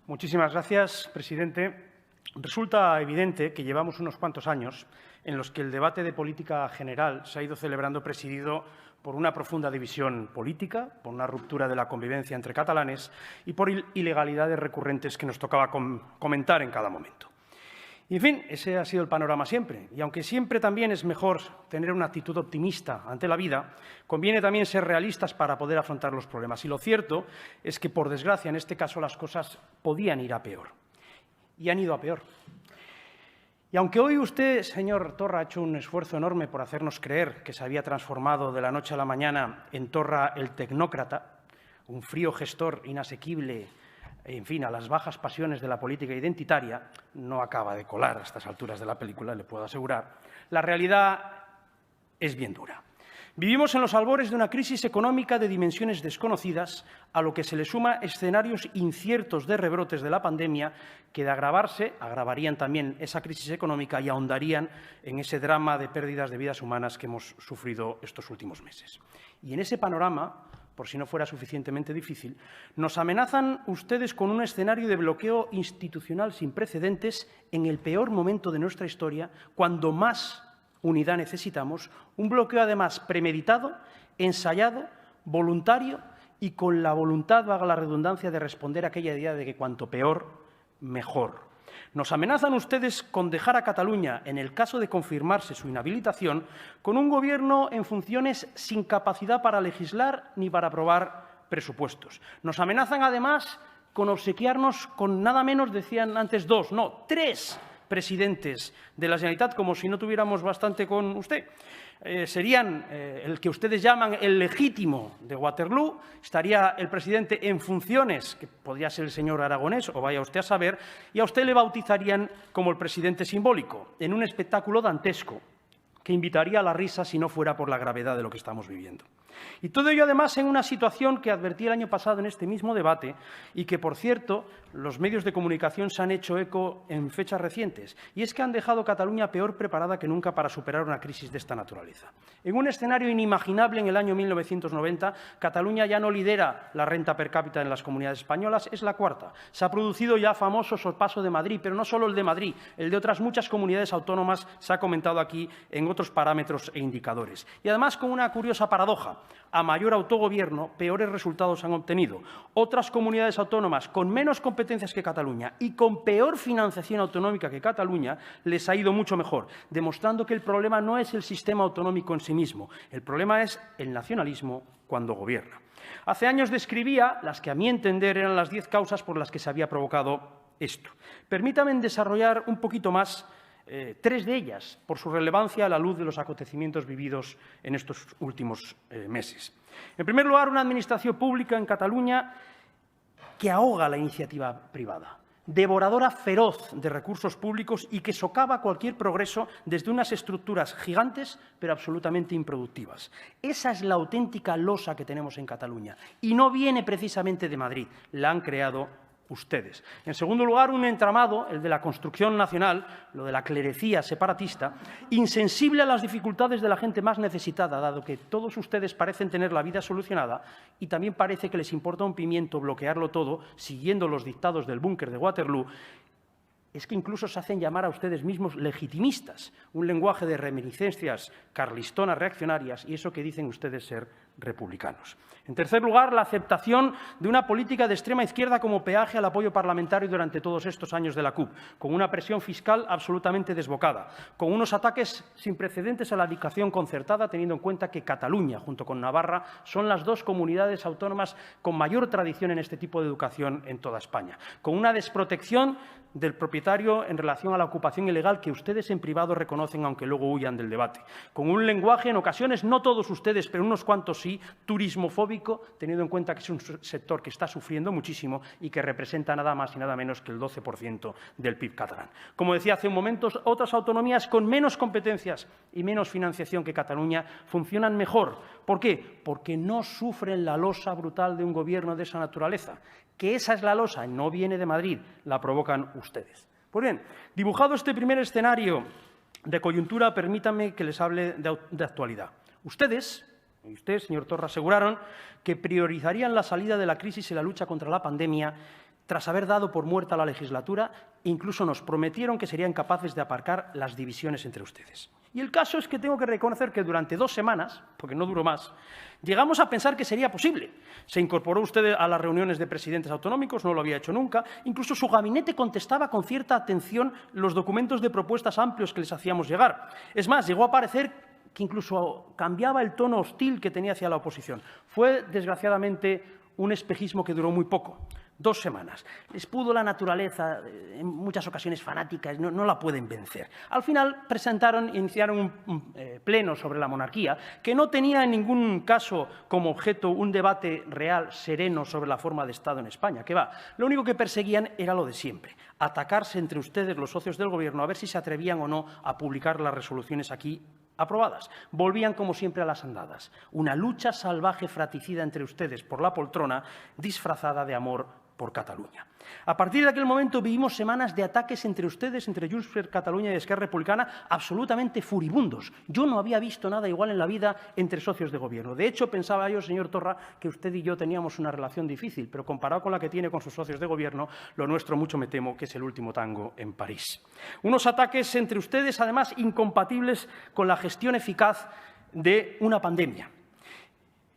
Muchísimas gracias, presidente. Resulta evidente que llevamos unos cuantos años en los que el debate de política general se ha ido celebrando presidido por una profunda división política, por una ruptura de la convivencia entre catalanes y por ilegalidades recurrentes que nos tocaba comentar en cada momento. Y, en fin, ese ha sido el panorama siempre. Y aunque siempre también es mejor tener una actitud optimista ante la vida, conviene también ser realistas para poder afrontar los problemas. Y lo cierto es que, por desgracia, en este caso las cosas podían ir a peor. Y han ido a peor. Y aunque hoy usted, señor Torra, ha hecho un esfuerzo enorme por hacernos creer que se había transformado de la noche a la mañana en Torra el tecnócrata, un frío gestor inasequible, en fin, a las bajas pasiones de la política identitaria, no acaba de colar a estas alturas de la película, le puedo asegurar, la realidad es bien dura. Vivimos en los albores de una crisis económica de dimensiones desconocidas, a lo que se le suma escenarios inciertos de rebrotes de la pandemia que, de agravarse, agravarían también esa crisis económica y ahondarían en ese drama de pérdidas de vidas humanas que hemos sufrido estos últimos meses. Y en ese panorama, por si no fuera suficientemente difícil, nos amenazan ustedes con un escenario de bloqueo institucional sin precedentes en el peor momento de nuestra historia, cuando más unidad necesitamos, un bloqueo además premeditado, ensayado, voluntario y con la voluntad, valga la redundancia, de responder a aquella idea de que cuanto peor, mejor. Nos amenazan ustedes con dejar a Cataluña, en el caso de confirmarse su inhabilitación, con un Gobierno en funciones sin capacidad para legislar ni para aprobar presupuestos. Nos amenazan, además, con obsequiarnos con nada menos, decían antes dos, no, tres presidentes de la Generalitat, como si no tuviéramos bastante con usted. Serían el que ustedes llaman el legítimo de Waterloo, estaría el presidente en funciones, que podría ser el señor Aragonés, o vaya usted a saber, y a usted le bautizarían como el presidente simbólico, en un espectáculo dantesco que invitaría a la risa si no fuera por la gravedad de lo que estamos viviendo. Y todo ello, además, en una situación que advertí el año pasado en este mismo debate y que, por cierto, los medios de comunicación se han hecho eco en fechas recientes, y es que han dejado Cataluña peor preparada que nunca para superar una crisis de esta naturaleza. En un escenario inimaginable en el año 1990, Cataluña ya no lidera la renta per cápita en las comunidades españolas, es la cuarta. Se ha producido ya famoso sorpaso de Madrid, pero no solo el de Madrid, el de otras muchas comunidades autónomas se ha comentado aquí en otros parámetros e indicadores. Y además con una curiosa paradoja. A mayor autogobierno, peores resultados han obtenido. Otras comunidades autónomas con menos competencias que Cataluña y con peor financiación autonómica que Cataluña les ha ido mucho mejor, demostrando que el problema no es el sistema autonómico en sí mismo, el problema es el nacionalismo cuando gobierna. Hace años describía las que, a mi entender, eran las 10 causas por las que se había provocado esto. Permítanme desarrollar un poquito más tres de ellas, por su relevancia a la luz de los acontecimientos vividos en estos últimos meses. En primer lugar, una administración pública en Cataluña que ahoga la iniciativa privada, devoradora feroz de recursos públicos y que socava cualquier progreso desde unas estructuras gigantes pero absolutamente improductivas. Esa es la auténtica losa que tenemos en Cataluña y no viene precisamente de Madrid, la han creado ustedes. En segundo lugar, un entramado, el de la construcción nacional, lo de la clerecía separatista, insensible a las dificultades de la gente más necesitada, dado que todos ustedes parecen tener la vida solucionada y también parece que les importa un pimiento bloquearlo todo, siguiendo los dictados del búnker de Waterloo. Es que incluso se hacen llamar a ustedes mismos legitimistas, un lenguaje de reminiscencias carlistonas reaccionarias y eso que dicen ustedes ser republicanos. En tercer lugar, la aceptación de una política de extrema izquierda como peaje al apoyo parlamentario durante todos estos años de la CUP, con una presión fiscal absolutamente desbocada, con unos ataques sin precedentes a la educación concertada, teniendo en cuenta que Cataluña, junto con Navarra, son las dos comunidades autónomas con mayor tradición en este tipo de educación en toda España, con una desprotección del propietario en relación a la ocupación ilegal que ustedes en privado reconocen, aunque luego huyan del debate, con un lenguaje, en ocasiones, no todos ustedes, pero unos cuantos sí, turismofóbico, teniendo en cuenta que es un sector que está sufriendo muchísimo y que representa nada más y nada menos que el 12% del PIB catalán. Como decía hace un momento, otras autonomías con menos competencias y menos financiación que Cataluña funcionan mejor. ¿Por qué? Porque no sufren la losa brutal de un gobierno de esa naturaleza. Que esa es la losa, no viene de Madrid, la provocan ustedes. Pues bien, dibujado este primer escenario de coyuntura, permítanme que les hable de actualidad. Ustedes, y usted, señor Torra, aseguraron que priorizarían la salida de la crisis y la lucha contra la pandemia tras haber dado por muerta la legislatura, incluso nos prometieron que serían capaces de aparcar las divisiones entre ustedes. Y el caso es que tengo que reconocer que durante 2 semanas, porque no duró más, llegamos a pensar que sería posible. Se incorporó usted a las reuniones de presidentes autonómicos, no lo había hecho nunca. Incluso su gabinete contestaba con cierta atención los documentos de propuestas amplios que les hacíamos llegar. Es más, llegó a parecer que incluso cambiaba el tono hostil que tenía hacia la oposición. Fue, desgraciadamente, un espejismo que duró muy poco. 2 semanas. Les pudo la naturaleza, en muchas ocasiones fanáticas, no la pueden vencer. Al final iniciaron un pleno sobre la monarquía que no tenía en ningún caso como objeto un debate real, sereno, sobre la forma de Estado en España. Que va, lo único que perseguían era lo de siempre, atacarse entre ustedes, los socios del Gobierno, a ver si se atrevían o no a publicar las resoluciones aquí aprobadas. Volvían, como siempre, a las andadas. Una lucha salvaje fratricida entre ustedes por la poltrona, disfrazada de amor por Cataluña. A partir de aquel momento vivimos semanas de ataques entre ustedes, entre Junts per Catalunya y Esquerra Republicana, absolutamente furibundos. Yo no había visto nada igual en la vida entre socios de Gobierno. De hecho, pensaba yo, señor Torra, que usted y yo teníamos una relación difícil, pero comparado con la que tiene con sus socios de Gobierno, lo nuestro, mucho me temo, que es el último tango en París. Unos ataques entre ustedes, además, incompatibles con la gestión eficaz de una pandemia.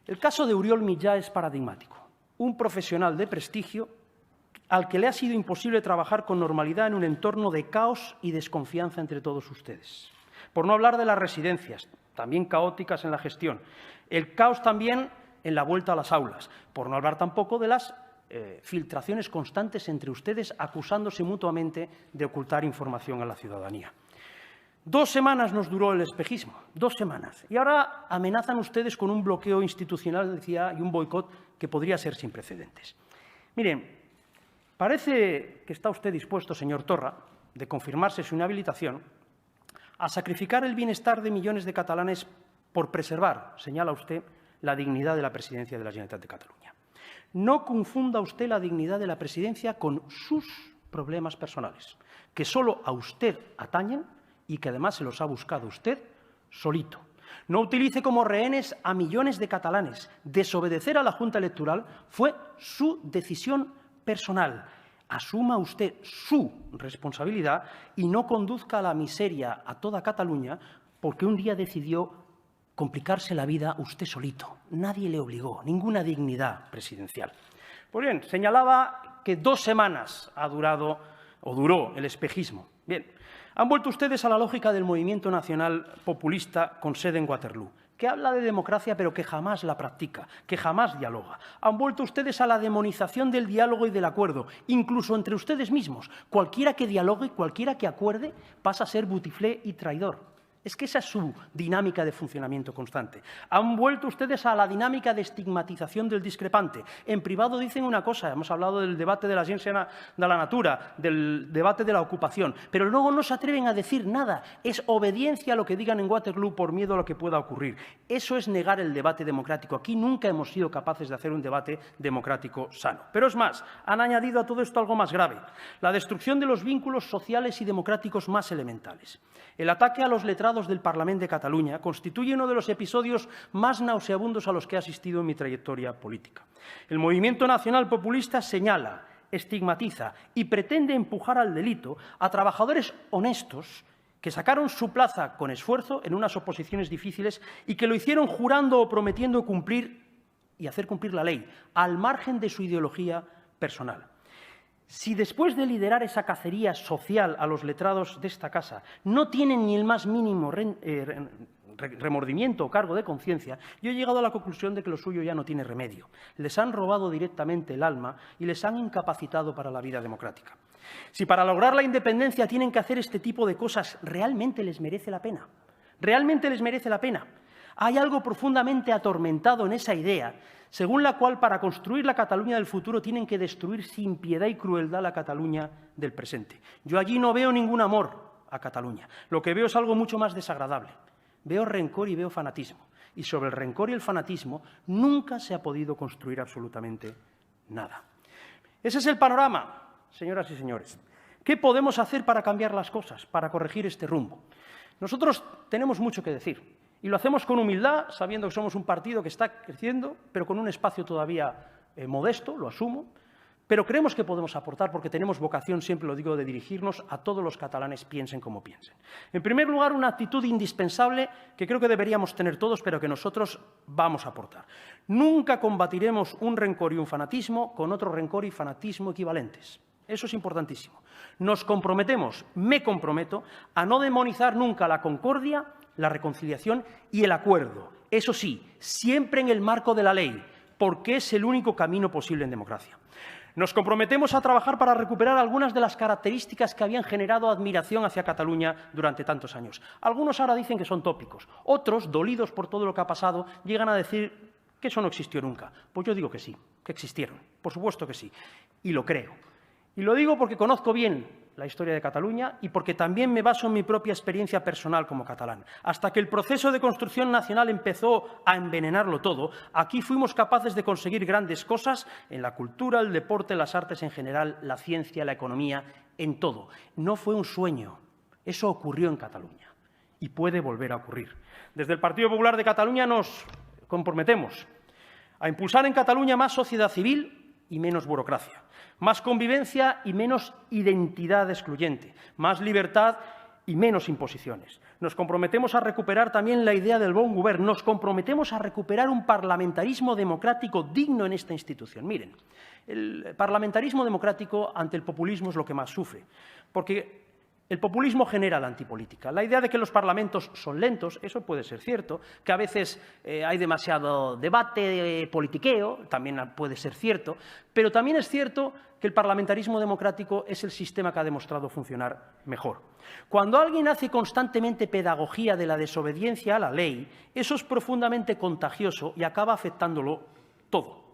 El caso de Oriol Mitjà es paradigmático. Un profesional de prestigio al que le ha sido imposible trabajar con normalidad en un entorno de caos y desconfianza entre todos ustedes. Por no hablar de las residencias, también caóticas en la gestión. El caos también en la vuelta a las aulas. Por no hablar tampoco de las filtraciones constantes entre ustedes, acusándose mutuamente de ocultar información a la ciudadanía. 2 semanas nos duró el espejismo, 2 semanas. Y ahora amenazan ustedes con un bloqueo institucional, decía, y un boicot que podría ser sin precedentes. Miren, parece que está usted dispuesto, señor Torra, de confirmarse su inhabilitación, a sacrificar el bienestar de millones de catalanes por preservar, señala usted, la dignidad de la presidencia de la Generalitat de Cataluña. No confunda usted la dignidad de la presidencia con sus problemas personales, que solo a usted atañen y que además se los ha buscado usted solito. No utilice como rehenes a millones de catalanes. Desobedecer a la Junta Electoral fue su decisión personal. Asuma usted su responsabilidad y no conduzca a la miseria a toda Cataluña porque un día decidió complicarse la vida usted solito. Nadie le obligó, ninguna dignidad presidencial. Pues bien, señalaba que 2 semanas duró el espejismo. Bien, han vuelto ustedes a la lógica del movimiento nacional populista con sede en Waterloo, que habla de democracia pero que jamás la practica, que jamás dialoga. Han vuelto ustedes a la demonización del diálogo y del acuerdo, incluso entre ustedes mismos. Cualquiera que dialogue, cualquiera que acuerde, pasa a ser butiflé y traidor. Es que esa es su dinámica de funcionamiento constante. Han vuelto ustedes a la dinámica de estigmatización del discrepante. En privado dicen una cosa, hemos hablado del debate de la ciencia de la natura, del debate de la ocupación, pero luego no se atreven a decir nada. Es obediencia a lo que digan en Waterloo por miedo a lo que pueda ocurrir. Eso es negar el debate democrático. Aquí nunca hemos sido capaces de hacer un debate democrático sano. Pero es más, han añadido a todo esto algo más grave, la destrucción de los vínculos sociales y democráticos más elementales. El ataque a los letrados del Parlament de Cataluña constituye uno de los episodios más nauseabundos a los que he asistido en mi trayectoria política. El movimiento nacional populista señala, estigmatiza y pretende empujar al delito a trabajadores honestos que sacaron su plaza con esfuerzo en unas oposiciones difíciles y que lo hicieron jurando o prometiendo cumplir y hacer cumplir la ley, al margen de su ideología personal. Si después de liderar esa cacería social a los letrados de esta casa no tienen ni el más mínimo remordimiento o cargo de conciencia, yo he llegado a la conclusión de que lo suyo ya no tiene remedio. Les han robado directamente el alma y les han incapacitado para la vida democrática. Si para lograr la independencia tienen que hacer este tipo de cosas, ¿realmente les merece la pena? ¿Realmente les merece la pena? Hay algo profundamente atormentado en esa idea, según la cual para construir la Cataluña del futuro tienen que destruir sin piedad y crueldad la Cataluña del presente. Yo allí no veo ningún amor a Cataluña. Lo que veo es algo mucho más desagradable. Veo rencor y veo fanatismo. Y sobre el rencor y el fanatismo nunca se ha podido construir absolutamente nada. Ese es el panorama, señoras y señores. ¿Qué podemos hacer para cambiar las cosas, para corregir este rumbo? Nosotros tenemos mucho que decir. Y lo hacemos con humildad, sabiendo que somos un partido que está creciendo, pero con un espacio todavía modesto, lo asumo, pero creemos que podemos aportar porque tenemos vocación, siempre lo digo, de dirigirnos a todos los catalanes, piensen como piensen. En primer lugar, una actitud indispensable que creo que deberíamos tener todos, pero que nosotros vamos a aportar. Nunca combatiremos un rencor y un fanatismo con otro rencor y fanatismo equivalentes. Eso es importantísimo. Nos comprometemos, me comprometo, a no demonizar nunca la concordia, la reconciliación y el acuerdo. Eso sí, siempre en el marco de la ley, porque es el único camino posible en democracia. Nos comprometemos a trabajar para recuperar algunas de las características que habían generado admiración hacia Cataluña durante tantos años. Algunos ahora dicen que son tópicos. Otros, dolidos por todo lo que ha pasado, llegan a decir que eso no existió nunca. Pues yo digo que sí, que existieron. Por supuesto que sí. Y lo creo. Y lo digo porque conozco bien la historia de Cataluña y porque también me baso en mi propia experiencia personal como catalán. Hasta que el proceso de construcción nacional empezó a envenenarlo todo, aquí fuimos capaces de conseguir grandes cosas en la cultura, el deporte, las artes en general, la ciencia, la economía, en todo. No fue un sueño, eso ocurrió en Cataluña y puede volver a ocurrir. Desde el Partido Popular de Cataluña nos comprometemos a impulsar en Cataluña más sociedad civil y menos burocracia. Más convivencia y menos identidad excluyente, más libertad y menos imposiciones. Nos comprometemos a recuperar también la idea del bon govern, nos comprometemos a recuperar un parlamentarismo democrático digno en esta institución. Miren, el parlamentarismo democrático ante el populismo es lo que más sufre, porque el populismo genera la antipolítica. La idea de que los parlamentos son lentos, eso puede ser cierto, que a veces hay demasiado debate, politiqueo, también puede ser cierto, pero también es cierto que el parlamentarismo democrático es el sistema que ha demostrado funcionar mejor. Cuando alguien hace constantemente pedagogía de la desobediencia a la ley, eso es profundamente contagioso y acaba afectándolo todo.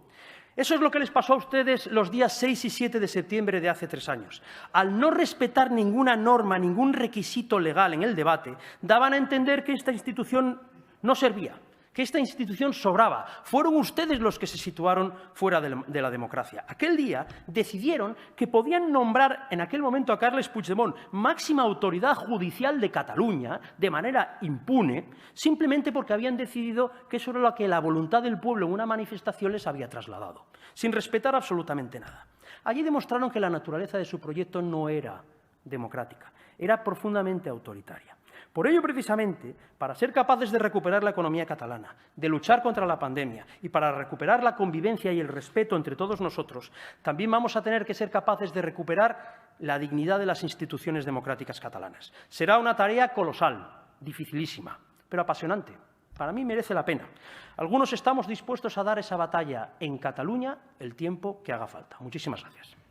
Eso es lo que les pasó a ustedes los días 6 y 7 de septiembre de hace 3 años. Al no respetar ninguna norma, ningún requisito legal en el debate, daban a entender que esta institución no servía, que esta institución sobraba. Fueron ustedes los que se situaron fuera de la democracia. Aquel día decidieron que podían nombrar en aquel momento a Carles Puigdemont máxima autoridad judicial de Cataluña de manera impune, simplemente porque habían decidido que eso era lo que la voluntad del pueblo en una manifestación les había trasladado, sin respetar absolutamente nada. Allí demostraron que la naturaleza de su proyecto no era democrática, era profundamente autoritaria. Por ello, precisamente, para ser capaces de recuperar la economía catalana, de luchar contra la pandemia y para recuperar la convivencia y el respeto entre todos nosotros, también vamos a tener que ser capaces de recuperar la dignidad de las instituciones democráticas catalanas. Será una tarea colosal, dificilísima, pero apasionante. Para mí merece la pena. Algunos estamos dispuestos a dar esa batalla en Cataluña el tiempo que haga falta. Muchísimas gracias.